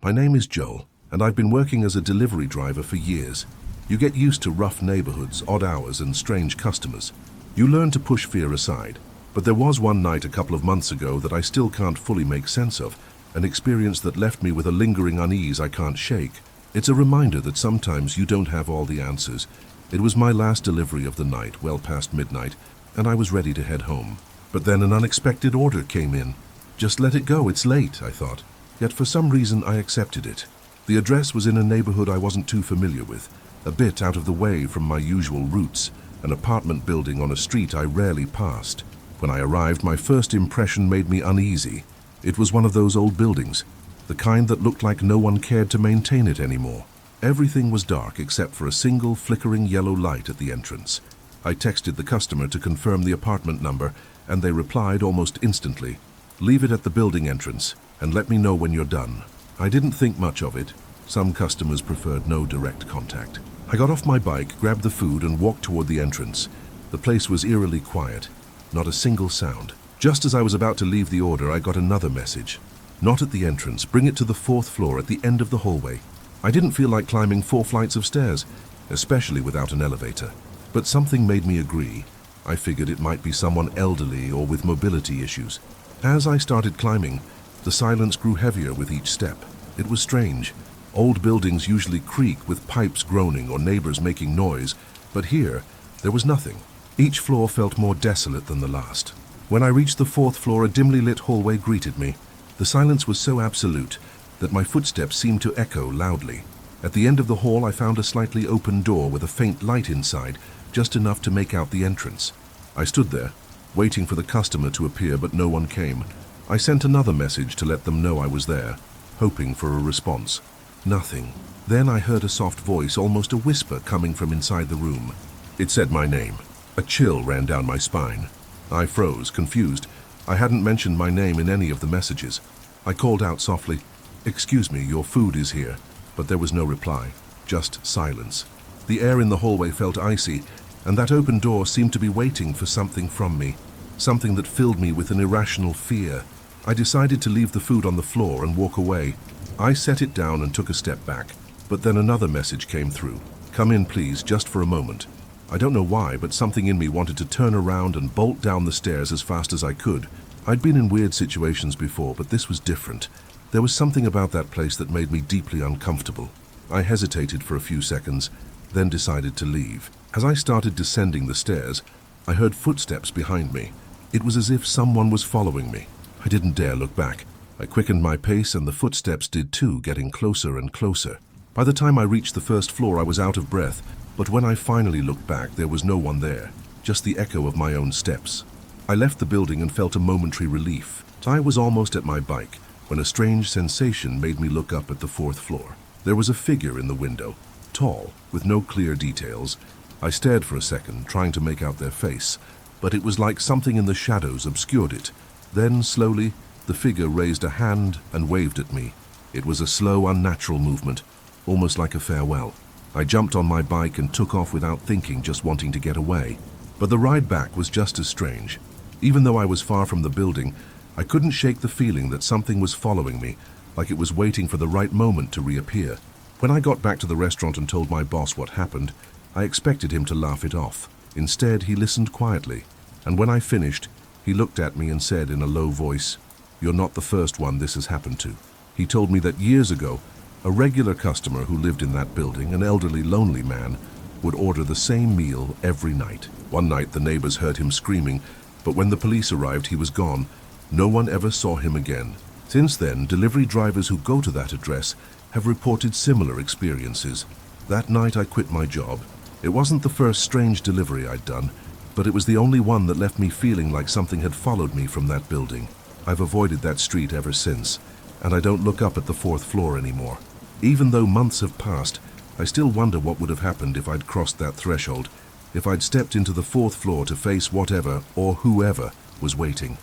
My name is Joel, and I've been working as a delivery driver for years. You get used to rough neighborhoods, odd hours, and strange customers. You learn to push fear aside. But there was one night a couple of months ago that I still can't fully make sense of, an experience that left me with a lingering unease I can't shake. It's a reminder that sometimes you don't have all the answers. It was my last delivery of the night, well past midnight, and I was ready to head home. But then an unexpected order came in. Just let it go, it's late, I thought. Yet for some reason I accepted it. The address was in a neighborhood I wasn't too familiar with, a bit out of the way from my usual routes, an apartment building on a street I rarely passed. When I arrived, my first impression made me uneasy. It was one of those old buildings, the kind that looked like no one cared to maintain it anymore. Everything was dark except for a single flickering yellow light at the entrance. I texted the customer to confirm the apartment number, and they replied almost instantly, "Leave it at the building entrance and let me know when you're done." I didn't think much of it. Some customers preferred no direct contact. I got off my bike, grabbed the food, and walked toward the entrance. The place was eerily quiet. Not a single sound. Just as I was about to leave the order, I got another message. "Not at the entrance. Bring it to the 4th floor at the end of the hallway." I didn't feel like climbing 4 flights of stairs, especially without an elevator. But something made me agree. I figured it might be someone elderly or with mobility issues. As I started climbing, the silence grew heavier with each step. It was strange. Old buildings usually creak with pipes groaning or neighbors making noise, but here, there was nothing. Each floor felt more desolate than the last. When I reached the 4th floor, a dimly lit hallway greeted me. The silence was so absolute that my footsteps seemed to echo loudly. At the end of the hall, I found a slightly open door with a faint light inside, just enough to make out the entrance. I stood there, waiting for the customer to appear, but no one came. I sent another message to let them know I was there, hoping for a response. Nothing. Then I heard a soft voice, almost a whisper, coming from inside the room. It said my name. A chill ran down my spine. I froze, confused. I hadn't mentioned my name in any of the messages. I called out softly, "Excuse me, your food is here." But there was no reply, just silence. The air in the hallway felt icy, and that open door seemed to be waiting for something from me, something that filled me with an irrational fear. I decided to leave the food on the floor and walk away. I set it down and took a step back, but then another message came through. "Come in, please, just for a moment." I don't know why, but something in me wanted to turn around and bolt down the stairs as fast as I could. I'd been in weird situations before, but this was different. There was something about that place that made me deeply uncomfortable. I hesitated for a few seconds, then decided to leave. As I started descending the stairs, I heard footsteps behind me. It was as if someone was following me. I didn't dare look back. I quickened my pace, and the footsteps did too, getting closer and closer. By the time I reached the 1st floor, I was out of breath. But when I finally looked back, there was no one there, just the echo of my own steps. I left the building and felt a momentary relief. I was almost at my bike when a strange sensation made me look up at the 4th floor. There was a figure in the window, tall, with no clear details. I stared for a second, trying to make out their face, but it was like something in the shadows obscured it. Then, slowly, the figure raised a hand and waved at me. It was a slow, unnatural movement, almost like a farewell. I jumped on my bike and took off without thinking, just wanting to get away. But the ride back was just as strange. Even though I was far from the building, I couldn't shake the feeling that something was following me, like it was waiting for the right moment to reappear. When I got back to the restaurant and told my boss what happened, I expected him to laugh it off. Instead, he listened quietly, and when I finished, he looked at me and said in a low voice, "You're not the first one this has happened to." He told me that years ago, a regular customer who lived in that building, an elderly, lonely man, would order the same meal every night. One night, the neighbors heard him screaming, but when the police arrived, he was gone. No one ever saw him again. Since then, delivery drivers who go to that address have reported similar experiences. That night, I quit my job. It wasn't the first strange delivery I'd done, but it was the only one that left me feeling like something had followed me from that building. I've avoided that street ever since, and I don't look up at the 4th floor anymore. Even though months have passed, I still wonder what would have happened if I'd crossed that threshold, if I'd stepped into the 4th floor to face whatever or whoever was waiting.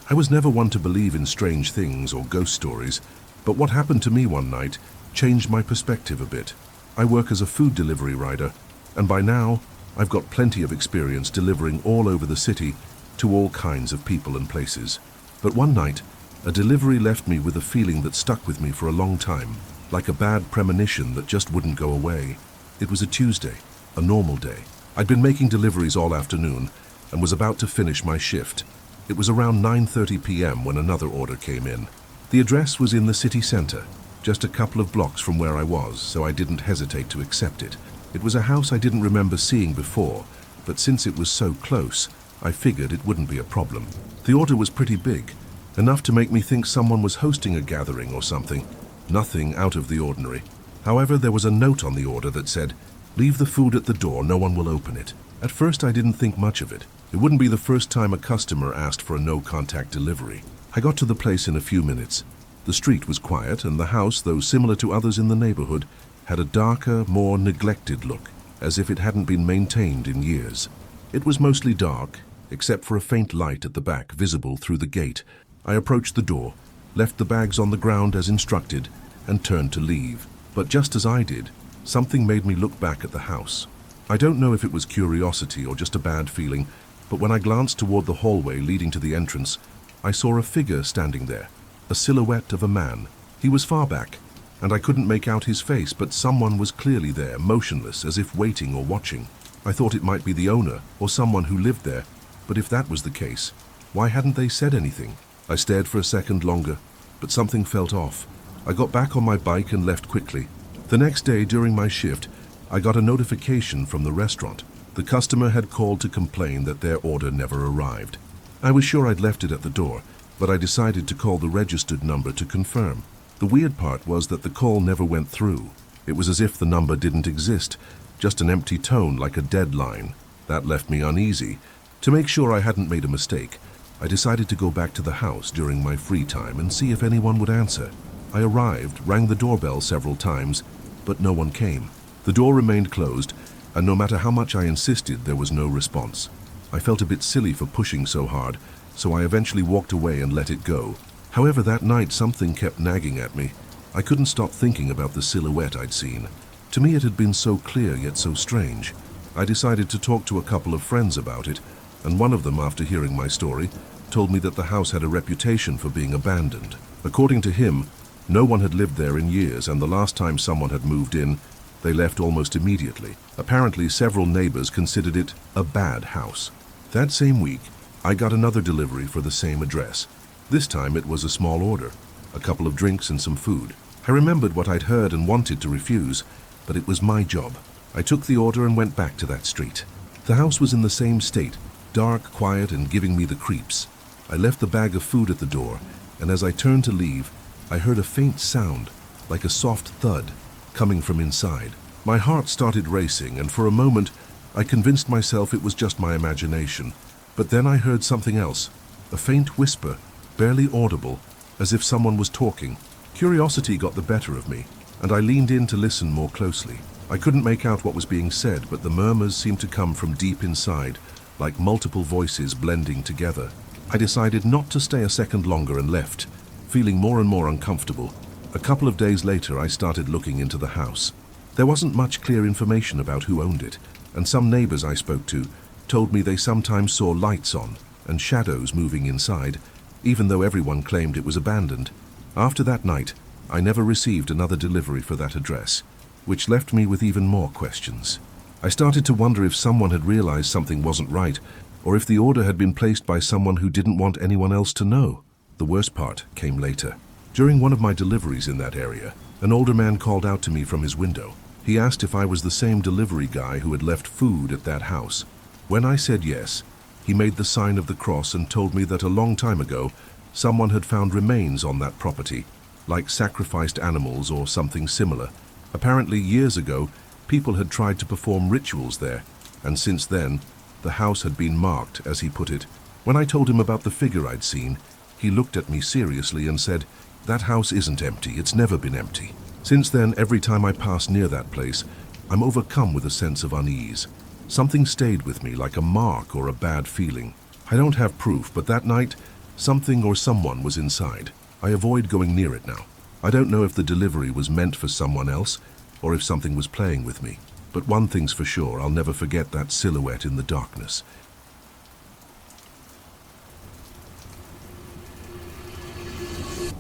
I was never one to believe in strange things or ghost stories, but what happened to me one night changed my perspective a bit. I work as a food delivery rider, and by now, I've got plenty of experience delivering all over the city, to all kinds of people and places. But one night, a delivery left me with a feeling that stuck with me for a long time, like a bad premonition that just wouldn't go away. It was a Tuesday, a normal day. I'd been making deliveries all afternoon and was about to finish my shift. It was around 9:30 p.m. when another order came in. The address was in the city center, just a couple of blocks from where I was, so I didn't hesitate to accept it. It was a house I didn't remember seeing before, but since it was so close, I figured it wouldn't be a problem. The order was pretty big, enough to make me think someone was hosting a gathering or something. Nothing out of the ordinary. However, there was a note on the order that said, "Leave the food at the door, no one will open it." At first I didn't think much of it. It wouldn't be the first time a customer asked for a no-contact delivery. I got to the place in a few minutes. The street was quiet, and the house, though similar to others in the neighborhood, had a darker, more neglected look, as if it hadn't been maintained in years. It was mostly dark, except for a faint light at the back visible through the gate. I approached the door, left the bags on the ground as instructed, and turned to leave. But just as I did, something made me look back at the house. I don't know if it was curiosity or just a bad feeling, but when I glanced toward the hallway leading to the entrance, I saw a figure standing there, a silhouette of a man. He was far back, and I couldn't make out his face, but someone was clearly there, motionless, as if waiting or watching. I thought it might be the owner or someone who lived there, but if that was the case, why hadn't they said anything? I stared for a second longer, but something felt off. I got back on my bike and left quickly. The next day during my shift, I got a notification from the restaurant. The customer had called to complain that their order never arrived. I was sure I'd left it at the door, but I decided to call the registered number to confirm. The weird part was that the call never went through. It was as if the number didn't exist, just an empty tone like a dead line. That left me uneasy. To make sure I hadn't made a mistake, I decided to go back to the house during my free time and see if anyone would answer. I arrived, rang the doorbell several times, but no one came. The door remained closed, and no matter how much I insisted, there was no response. I felt a bit silly for pushing so hard, so I eventually walked away and let it go. However, that night something kept nagging at me. I couldn't stop thinking about the silhouette I'd seen. To me it had been so clear yet so strange. I decided to talk to a couple of friends about it, and one of them, after hearing my story, told me that the house had a reputation for being abandoned. According to him, no one had lived there in years, and the last time someone had moved in, they left almost immediately. Apparently, several neighbors considered it a bad house. That same week, I got another delivery for the same address. This time it was a small order, a couple of drinks and some food. I remembered what I'd heard and wanted to refuse, but it was my job. I took the order and went back to that street. The house was in the same state, dark, quiet, and giving me the creeps. I left the bag of food at the door, and as I turned to leave, I heard a faint sound, like a soft thud, coming from inside. My heart started racing, and for a moment, I convinced myself it was just my imagination. But then I heard something else, a faint whisper, barely audible, as if someone was talking. Curiosity got the better of me, and I leaned in to listen more closely. I couldn't make out what was being said, but the murmurs seemed to come from deep inside, like multiple voices blending together. I decided not to stay a second longer and left, feeling more and more uncomfortable. A couple of days later, I started looking into the house. There wasn't much clear information about who owned it, and some neighbors I spoke to told me they sometimes saw lights on and shadows moving inside, even though everyone claimed it was abandoned. After that night, I never received another delivery for that address, which left me with even more questions. I started to wonder if someone had realized something wasn't right, or if the order had been placed by someone who didn't want anyone else to know. The worst part came later. During one of my deliveries in that area, an older man called out to me from his window. He asked if I was the same delivery guy who had left food at that house. When I said yes, he made the sign of the cross and told me that a long time ago, someone had found remains on that property, like sacrificed animals or something similar. Apparently, years ago, people had tried to perform rituals there, and since then, the house had been marked, as he put it. When I told him about the figure I'd seen, he looked at me seriously and said, "That house isn't empty, it's never been empty." Since then, every time I pass near that place, I'm overcome with a sense of unease. Something stayed with me like a mark or a bad feeling. I don't have proof, but that night, something or someone was inside. I avoid going near it now. I don't know if the delivery was meant for someone else, or if something was playing with me. But one thing's for sure, I'll never forget that silhouette in the darkness.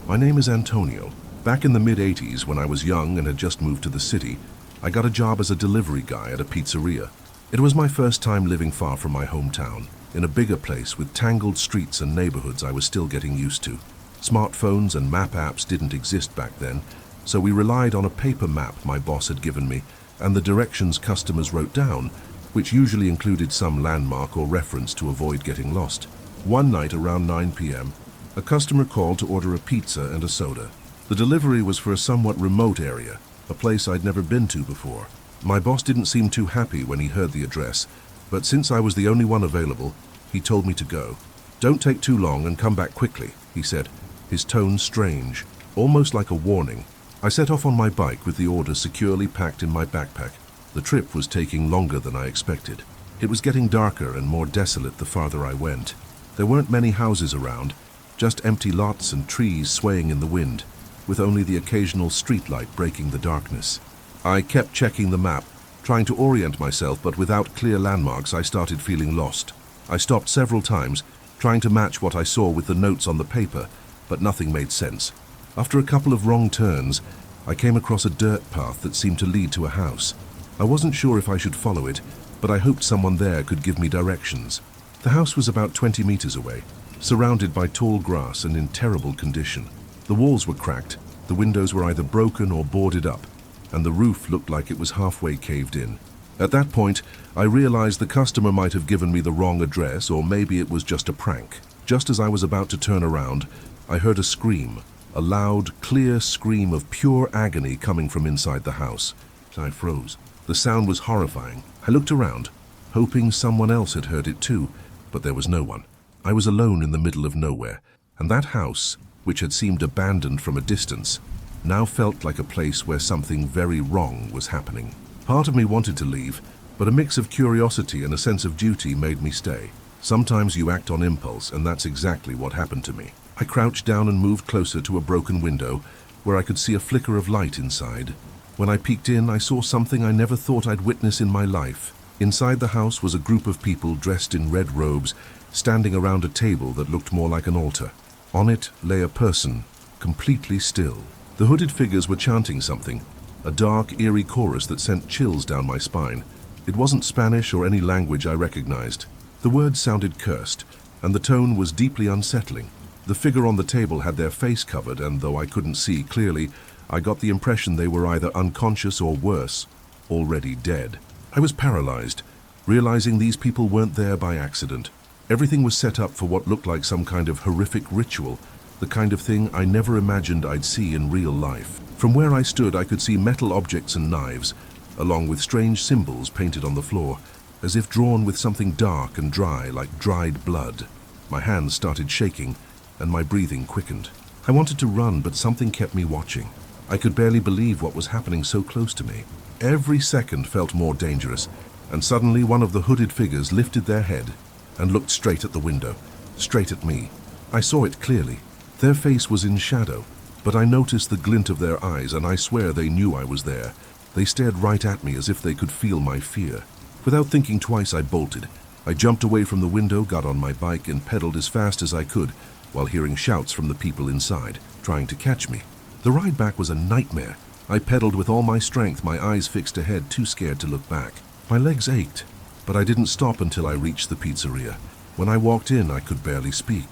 My name is Antonio. Back in the mid-80s, when I was young and had just moved to the city, I got a job as a delivery guy at a pizzeria. It was my first time living far from my hometown, in a bigger place with tangled streets and neighborhoods I was still getting used to. Smartphones and map apps didn't exist back then, so we relied on a paper map my boss had given me and the directions customers wrote down, which usually included some landmark or reference to avoid getting lost. One night around 9 p.m., a customer called to order a pizza and a soda. The delivery was for a somewhat remote area, a place I'd never been to before. My boss didn't seem too happy when he heard the address, but since I was the only one available, he told me to go. "Don't take too long and come back quickly," he said, his tone strange, almost like a warning. I set off on my bike with the order securely packed in my backpack. The trip was taking longer than I expected. It was getting darker and more desolate the farther I went. There weren't many houses around, just empty lots and trees swaying in the wind, with only the occasional streetlight breaking the darkness. I kept checking the map, trying to orient myself, but without clear landmarks I started feeling lost. I stopped several times, trying to match what I saw with the notes on the paper, but nothing made sense. After a couple of wrong turns, I came across a dirt path that seemed to lead to a house. I wasn't sure if I should follow it, but I hoped someone there could give me directions. The house was about 20 meters away, surrounded by tall grass and in terrible condition. The walls were cracked, the windows were either broken or boarded up, and the roof looked like it was halfway caved in. At that point, I realized the customer might have given me the wrong address, or maybe it was just a prank. Just as I was about to turn around, I heard a scream, a loud, clear scream of pure agony coming from inside the house. I froze. The sound was horrifying. I looked around, hoping someone else had heard it too, but there was no one. I was alone in the middle of nowhere, and that house, which had seemed abandoned from a distance, now felt like a place where something very wrong was happening. Part of me wanted to leave, but a mix of curiosity and a sense of duty made me stay. Sometimes you act on impulse, and that's exactly what happened to me. I crouched down and moved closer to a broken window, where I could see a flicker of light inside. When I peeked in, I saw something I never thought I'd witness in my life. Inside the house was a group of people dressed in red robes, standing around a table that looked more like an altar. On it lay a person, completely still. The hooded figures were chanting something, a dark, eerie chorus that sent chills down my spine. It wasn't Spanish or any language I recognized. The words sounded cursed, and the tone was deeply unsettling. The figure on the table had their face covered, and though I couldn't see clearly, I got the impression they were either unconscious or worse, already dead. I was paralyzed, realizing these people weren't there by accident. Everything was set up for what looked like some kind of horrific ritual, the kind of thing I never imagined I'd see in real life. From where I stood, I could see metal objects and knives, along with strange symbols painted on the floor, as if drawn with something dark and dry like dried blood. My hands started shaking, and my breathing quickened. I wanted to run, but something kept me watching. I could barely believe what was happening so close to me. Every second felt more dangerous, and suddenly one of the hooded figures lifted their head and looked straight at the window, straight at me. I saw it clearly. Their face was in shadow, but I noticed the glint of their eyes, and I swear they knew I was there. They stared right at me as if they could feel my fear. Without thinking twice, I bolted. I jumped away from the window, got on my bike, and pedaled as fast as I could, while hearing shouts from the people inside, trying to catch me. The ride back was a nightmare. I pedaled with all my strength, my eyes fixed ahead, too scared to look back. My legs ached, but I didn't stop until I reached the pizzeria. When I walked in, I could barely speak.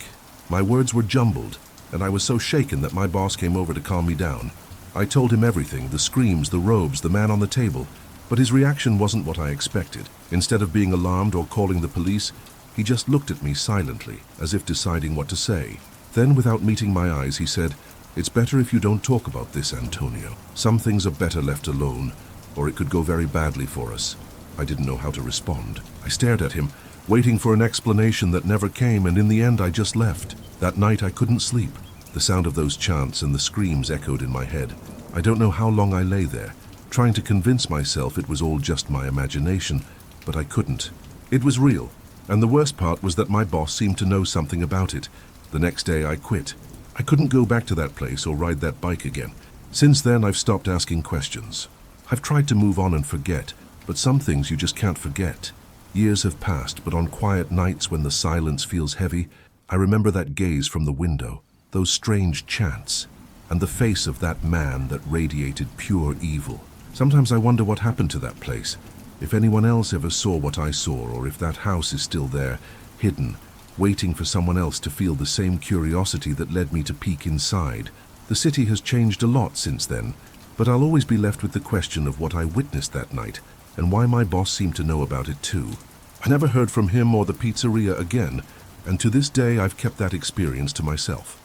My words were jumbled, and I was so shaken that my boss came over to calm me down. I told him everything, the screams, the robes, the man on the table, but his reaction wasn't what I expected. Instead of being alarmed or calling the police, he just looked at me silently, as if deciding what to say. Then, without meeting my eyes, he said, "It's better if you don't talk about this, Antonio. Some things are better left alone, or it could go very badly for us." I didn't know how to respond. I stared at him, waiting for an explanation that never came, and in the end I just left. That night I couldn't sleep. The sound of those chants and the screams echoed in my head. I don't know how long I lay there, trying to convince myself it was all just my imagination, but I couldn't. It was real, and the worst part was that my boss seemed to know something about it. The next day I quit. I couldn't go back to that place or ride that bike again. Since then, I've stopped asking questions. I've tried to move on and forget, but some things you just can't forget. Years have passed, but on quiet nights when the silence feels heavy, I remember that gaze from the window. those strange chants, and the face of that man that radiated pure evil. Sometimes I wonder what happened to that place, if anyone else ever saw what I saw, or if that house is still there, hidden, waiting for someone else to feel the same curiosity that led me to peek inside. The city has changed a lot since then, but I'll always be left with the question of what I witnessed that night, and why my boss seemed to know about it too. I never heard from him or the pizzeria again, and to this day I've kept that experience to myself.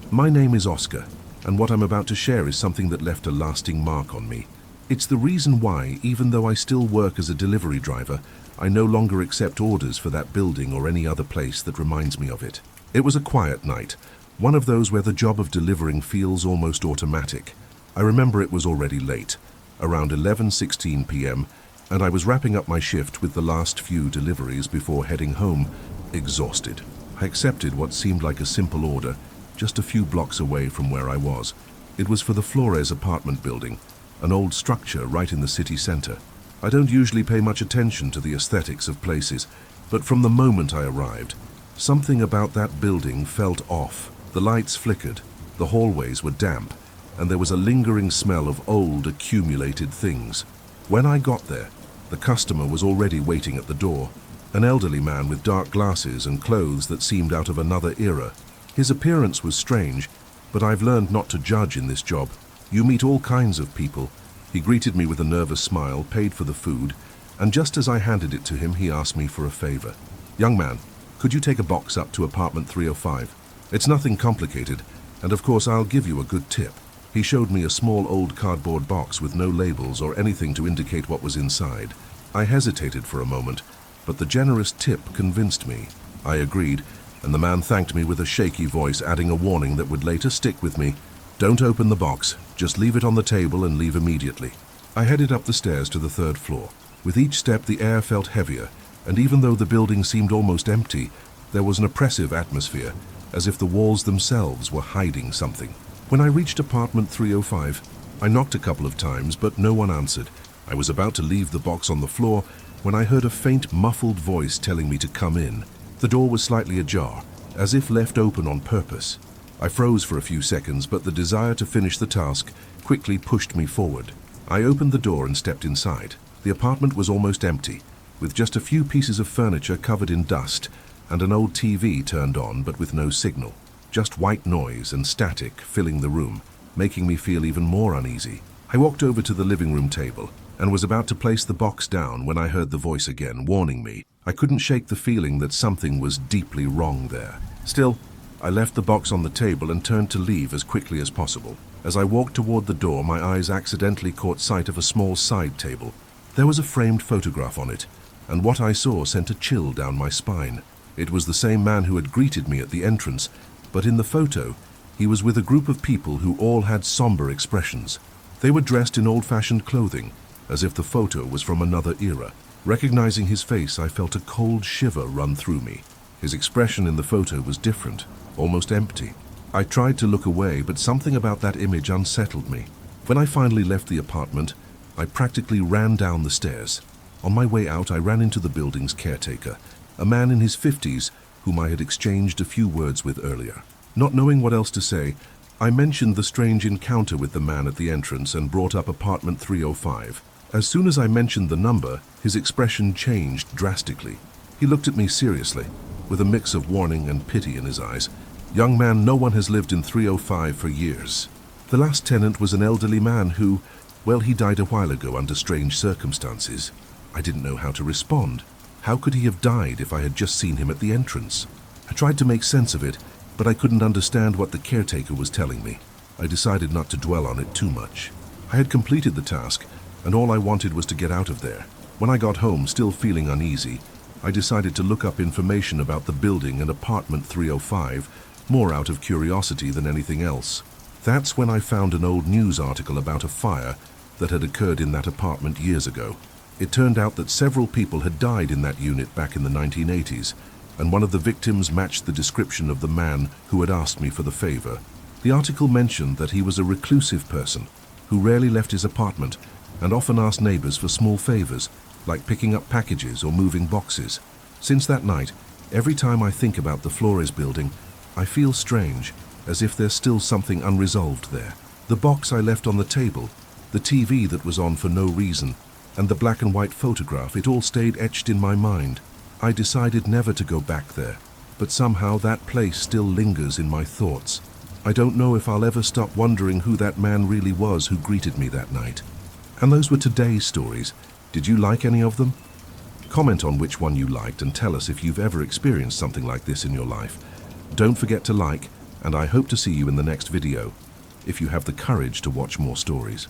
My name is Oscar, and what I'm about to share is something that left a lasting mark on me. It's the reason why, even though I still work as a delivery driver, I no longer accept orders for that building or any other place that reminds me of it. It was a quiet night, one of those where the job of delivering feels almost automatic. I remember it was already late, around 11:16 p.m., and I was wrapping up my shift with the last few deliveries before heading home, exhausted. I accepted what seemed like a simple order, just a few blocks away from where I was. It was for the Flores apartment building, an old structure right in the city center. I don't usually pay much attention to the aesthetics of places, but from the moment I arrived, something about that building felt off. The lights flickered, the hallways were damp, and there was a lingering smell of old, accumulated things. When I got there, the customer was already waiting at the door, an elderly man with dark glasses and clothes that seemed out of another era. His appearance was strange, but I've learned not to judge in this job. You meet all kinds of people. He greeted me with a nervous smile, paid for the food, and just as I handed it to him, he asked me for a favor. "Young man, could you take a box up to apartment 305? It's nothing complicated, and of course I'll give you a good tip." He showed me a small old cardboard box with no labels or anything to indicate what was inside. I hesitated for a moment, but the generous tip convinced me. I agreed, and the man thanked me with a shaky voice, adding a warning that would later stick with me. "Don't open the box, just leave it on the table and leave immediately." I headed up the stairs to the 3rd floor. With each step the air felt heavier, and even though the building seemed almost empty, there was an oppressive atmosphere, as if the walls themselves were hiding something. When I reached apartment 305, I knocked a couple of times, but no one answered. I was about to leave the box on the floor when I heard a faint, muffled voice telling me to come in. The door was slightly ajar, as if left open on purpose. I froze for a few seconds, but the desire to finish the task quickly pushed me forward. I opened the door and stepped inside. The apartment was almost empty, with just a few pieces of furniture covered in dust and an old TV turned on but with no signal. Just white noise and static filling the room, making me feel even more uneasy. I walked over to the living room table and was about to place the box down when I heard the voice again, warning me. I couldn't shake the feeling that something was deeply wrong there. Still, I left the box on the table and turned to leave as quickly as possible. As I walked toward the door, my eyes accidentally caught sight of a small side table. There was a framed photograph on it, and what I saw sent a chill down my spine. It was the same man who had greeted me at the entrance, but in the photo, he was with a group of people who all had somber expressions. They were dressed in old-fashioned clothing, as if the photo was from another era. Recognizing his face, I felt a cold shiver run through me. His expression in the photo was different, almost empty. I tried to look away, but something about that image unsettled me. When I finally left the apartment, I practically ran down the stairs. On my way out, I ran into the building's caretaker, a man in his 50s whom I had exchanged a few words with earlier. Not knowing what else to say, I mentioned the strange encounter with the man at the entrance and brought up apartment 305. As soon as I mentioned the number, his expression changed drastically. He looked at me seriously, with a mix of warning and pity in his eyes. "Young man, no one has lived in 305 for years. The last tenant was an elderly man who, well, he died a while ago under strange circumstances." I didn't know how to respond. How could he have died if I had just seen him at the entrance? I tried to make sense of it, but I couldn't understand what the caretaker was telling me. I decided not to dwell on it too much. I had completed the task, and all I wanted was to get out of there. When I got home, still feeling uneasy, I decided to look up information about the building and apartment 305, more out of curiosity than anything else. That's when I found an old news article about a fire that had occurred in that apartment years ago. It turned out that several people had died in that unit back in the 1980s, and one of the victims matched the description of the man who had asked me for the favor. The article mentioned that he was a reclusive person who rarely left his apartment and often asked neighbors for small favors, like picking up packages or moving boxes. Since that night, every time I think about the Flores building, I feel strange, as if there's still something unresolved there. The box I left on the table, the TV that was on for no reason, and the black and white photograph, it all stayed etched in my mind. I decided never to go back there, but somehow that place still lingers in my thoughts. I don't know if I'll ever stop wondering who that man really was who greeted me that night. And those were today's stories. Did you like any of them? Comment on which one you liked and tell us if you've ever experienced something like this in your life. Don't forget to like, and I hope to see you in the next video, if you have the courage to watch more stories.